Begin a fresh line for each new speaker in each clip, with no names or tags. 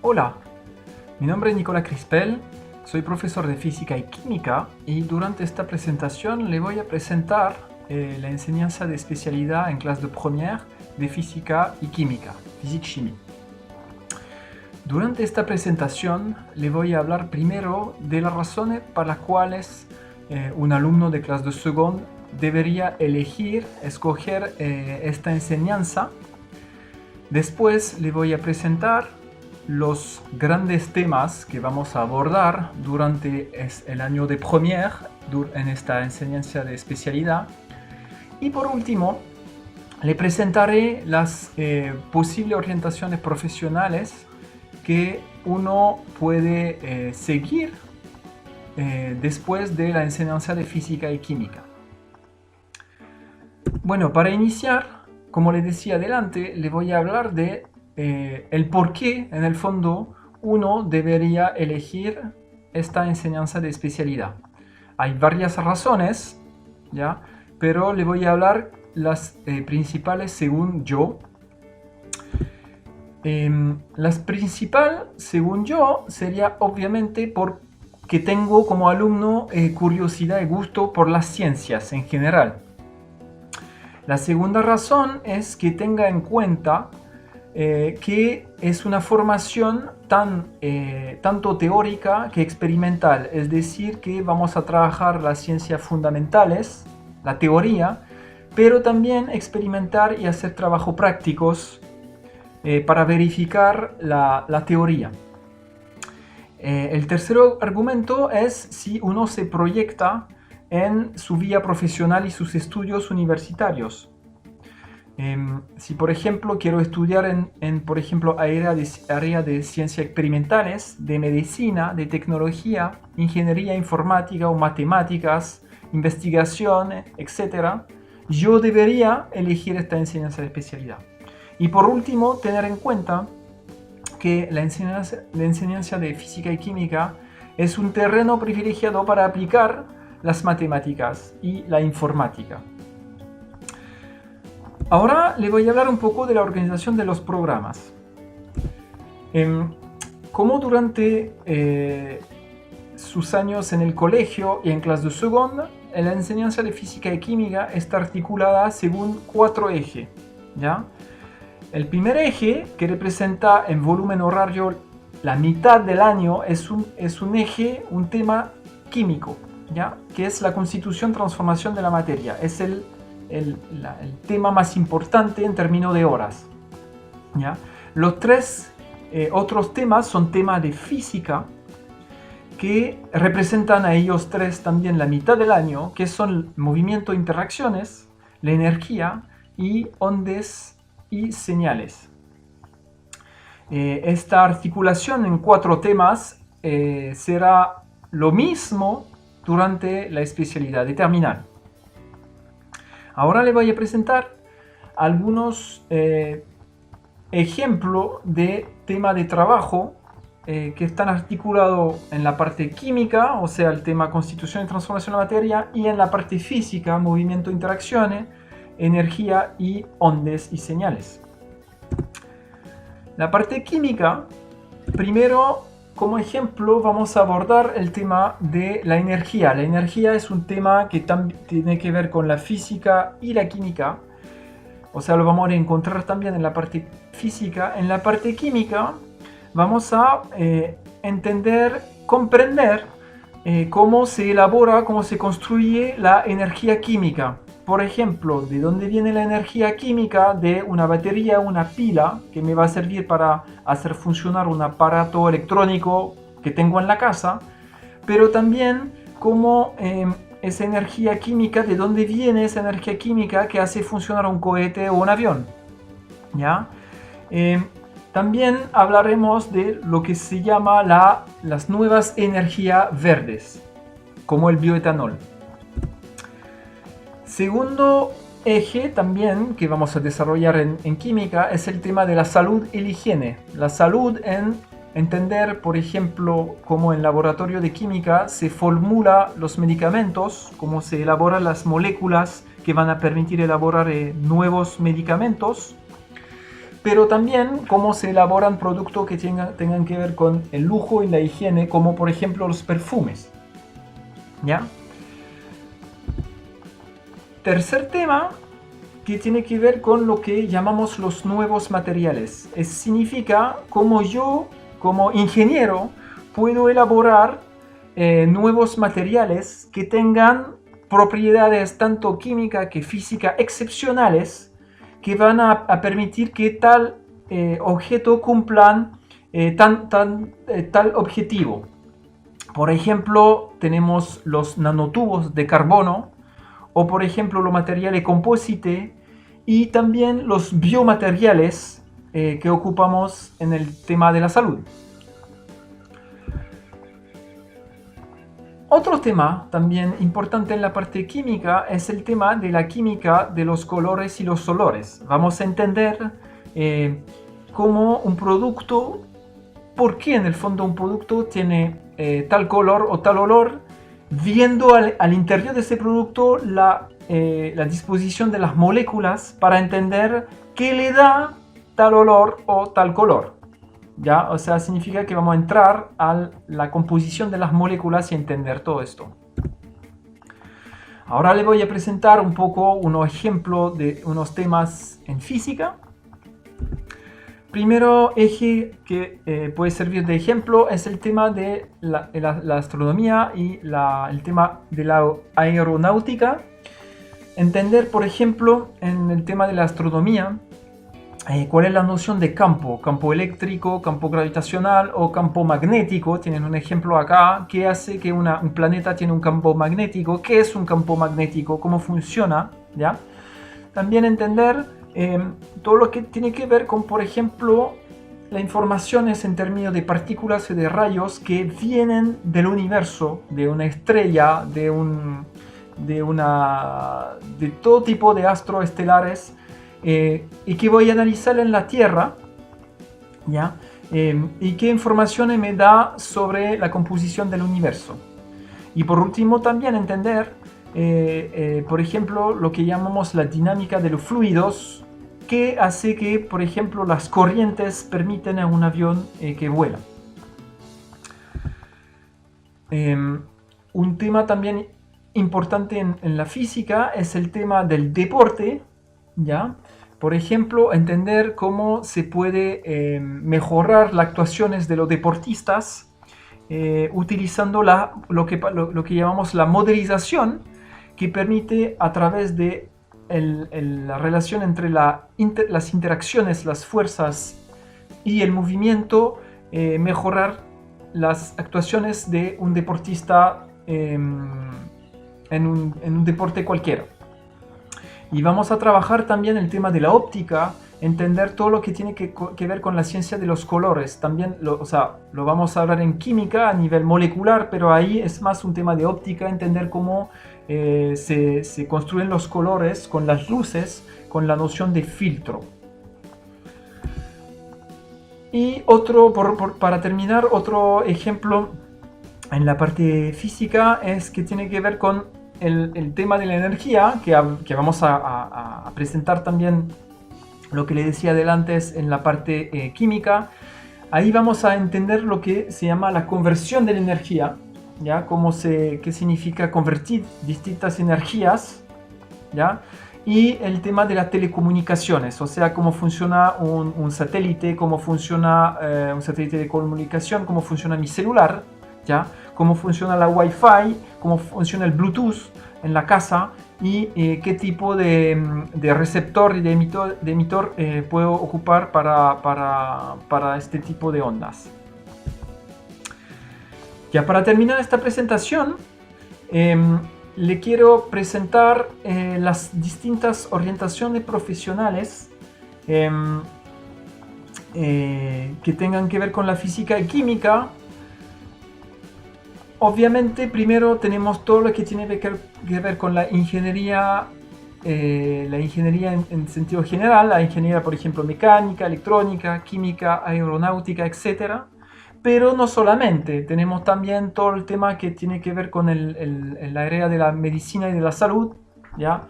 Hola, mi nombre es Nicolas Crispel, soy profesor de física y química y durante esta presentación le voy a presentar la enseñanza de especialidad en clase de première de física y química, physique-chimie. Durante esta presentación le voy a hablar primero de las razones para las cuales un alumno de clase de seconde debería escoger esta enseñanza. Después le voy a presentar los grandes temas que vamos a abordar durante el año de première en esta enseñanza de especialidad. Y por último, le presentaré las posibles orientaciones profesionales que uno puede seguir después de la enseñanza de física y química. Bueno, para iniciar, como le decía adelante, le voy a hablar de el por qué, en el fondo, uno debería elegir esta enseñanza de especialidad. Hay varias razones, ¿ya? Pero le voy a hablar las principales según yo. Las principales, según yo, sería obviamente porque tengo como alumno curiosidad y gusto por las ciencias en general. La segunda razón es que tenga en cuenta que es una formación tanto teórica que experimental, es decir, que vamos a trabajar las ciencias fundamentales, la teoría, pero también experimentar y hacer trabajos prácticos para verificar la teoría. El tercer argumento es si uno se proyecta en su vida profesional y sus estudios universitarios. Si por ejemplo quiero estudiar por ejemplo, área de ciencias experimentales, de medicina, de tecnología, ingeniería informática o matemáticas, investigación, etc., yo debería elegir esta enseñanza de especialidad. Y por último, tener en cuenta que la enseñanza de física y química es un terreno privilegiado para aplicar las matemáticas y la informática. Ahora le voy a hablar un poco de la organización de los programas. Como durante sus años en el colegio y en clase de seconde, la enseñanza de física y química está articulada según 4 ejes, ¿ya? El primer eje, que representa en volumen horario la mitad del año, es un eje, un tema químico, ¿ya? Que es la constitución, transformación de la materia. Es el tema más importante en términos de horas, ¿ya? Los 3 otros temas son temas de física que representan a ellos 3 también la mitad del año, que son movimiento, interacciones, la energía y ondas y señales. Esta articulación en 4 temas será lo mismo durante la especialidad de terminal. Ahora le voy a presentar algunos ejemplos de tema de trabajo que están articulados en la parte química, o sea, el tema constitución y transformación de la materia, y en la parte física, movimiento, interacciones, energía y ondas y señales. La parte química, primero, como ejemplo, vamos a abordar el tema de la energía. La energía es un tema que tiene que ver con la física y la química. O sea, lo vamos a encontrar también en la parte física. En la parte química vamos a comprender cómo se elabora, cómo se construye la energía química. Por ejemplo, ¿de dónde viene la energía química? De una batería, una pila, que me va a servir para hacer funcionar un aparato electrónico que tengo en la casa, pero también cómo esa energía química, de dónde viene esa energía química que hace funcionar un cohete o un avión, ¿ya? También hablaremos de lo que se llama las nuevas energías verdes, como el bioetanol. Segundo eje también que vamos a desarrollar en química es el tema de la salud y la higiene. La salud en entender, por ejemplo, cómo en laboratorio de química se formulan los medicamentos, cómo se elaboran las moléculas que van a permitir elaborar nuevos medicamentos. pero también cómo se elaboran productos que tengan que ver con el lujo y la higiene, como por ejemplo los perfumes. ¿Ya? Tercer tema, que tiene que ver con lo que llamamos los nuevos materiales. Significa cómo yo, como ingeniero, puedo elaborar nuevos materiales que tengan propiedades tanto química que física excepcionales, que van a permitir que tal objeto cumplan tal objetivo. Por ejemplo, tenemos los nanotubos de carbono, o por ejemplo los materiales composite, y también los biomateriales que ocupamos en el tema de la salud. Otro tema también importante en la parte química es el tema de la química de los colores y los olores. Vamos a entender cómo un producto, por qué en el fondo un producto tiene tal color o tal olor, viendo al interior de ese producto la disposición de las moléculas para entender qué le da tal olor o tal color. ¿Ya? O sea, significa que vamos a entrar a la composición de las moléculas y entender todo esto. Ahora le voy a presentar un poco unos ejemplos de unos temas en física. Primero eje que puede servir de ejemplo es el tema de la astronomía y el tema de la aeronáutica. Entender, por ejemplo, en el tema de la astronomía, cuál es la noción de campo eléctrico, campo gravitacional o campo magnético. Tienen un ejemplo acá. ¿Qué hace que un planeta tiene un campo magnético? ¿Qué es un campo magnético? ¿Cómo funciona? ¿Ya? También entender todo lo que tiene que ver con, por ejemplo, las informaciones en términos de partículas y de rayos que vienen del universo, de una estrella, de todo tipo de astros estelares, y que voy a analizar en la Tierra, ¿ya? Y qué informaciones me da sobre la composición del universo. Y por último también entender, por ejemplo, lo que llamamos la dinámica de los fluidos, que hace que, por ejemplo, las corrientes permiten a un avión que vuela. Un tema también importante en la física es el tema del deporte, ¿ya? Por ejemplo, entender cómo se puede mejorar las actuaciones de los deportistas utilizando lo que llamamos la modelización, que permite a través de la relación entre las interacciones, las fuerzas y el movimiento, mejorar las actuaciones de un deportista en un deporte cualquiera. Y vamos a trabajar también el tema de la óptica, entender todo lo que tiene que ver con la ciencia de los colores. También lo vamos a hablar en química a nivel molecular, pero ahí es más un tema de óptica, entender cómo se construyen los colores con las luces, con la noción de filtro. Y para terminar, otro ejemplo en la parte física es que tiene que ver con el tema de la energía, que vamos a presentar también lo que le decía adelante en la parte química. Ahí vamos a entender lo que se llama la conversión de la energía, ¿ya? Qué significa convertir distintas energías, ¿ya? Y el tema de las telecomunicaciones, o sea, cómo funciona un satélite, cómo funciona un satélite de comunicación, cómo funciona mi celular, ¿ya? Cómo funciona la Wi-Fi, cómo funciona el Bluetooth en la casa y qué tipo de receptor y de emitor puedo ocupar para este tipo de ondas. Ya para terminar esta presentación, le quiero presentar las distintas orientaciones profesionales que tengan que ver con la física y química. Obviamente, primero tenemos todo lo que tiene que ver con la ingeniería en sentido general, la ingeniería, por ejemplo, mecánica, electrónica, química, aeronáutica, etc. Pero no solamente, tenemos también todo el tema que tiene que ver con el área de la medicina y de la salud, ¿ya?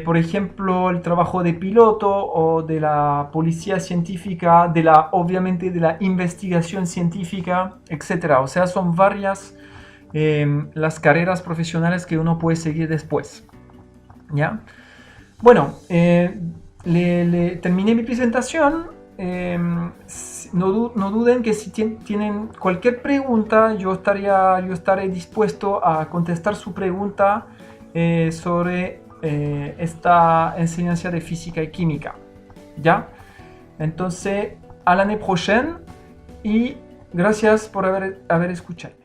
Por ejemplo, el trabajo de piloto o de la policía científica, obviamente de la investigación científica, etc. O sea, son varias las carreras profesionales que uno puede seguir después. ¿Ya? Bueno, terminé mi presentación. No duden que si tienen cualquier pregunta, yo estaré dispuesto a contestar su pregunta sobre esta enseñanza de física y química. ¿Ya? Entonces, à l'année prochaine y gracias por haber escuchado.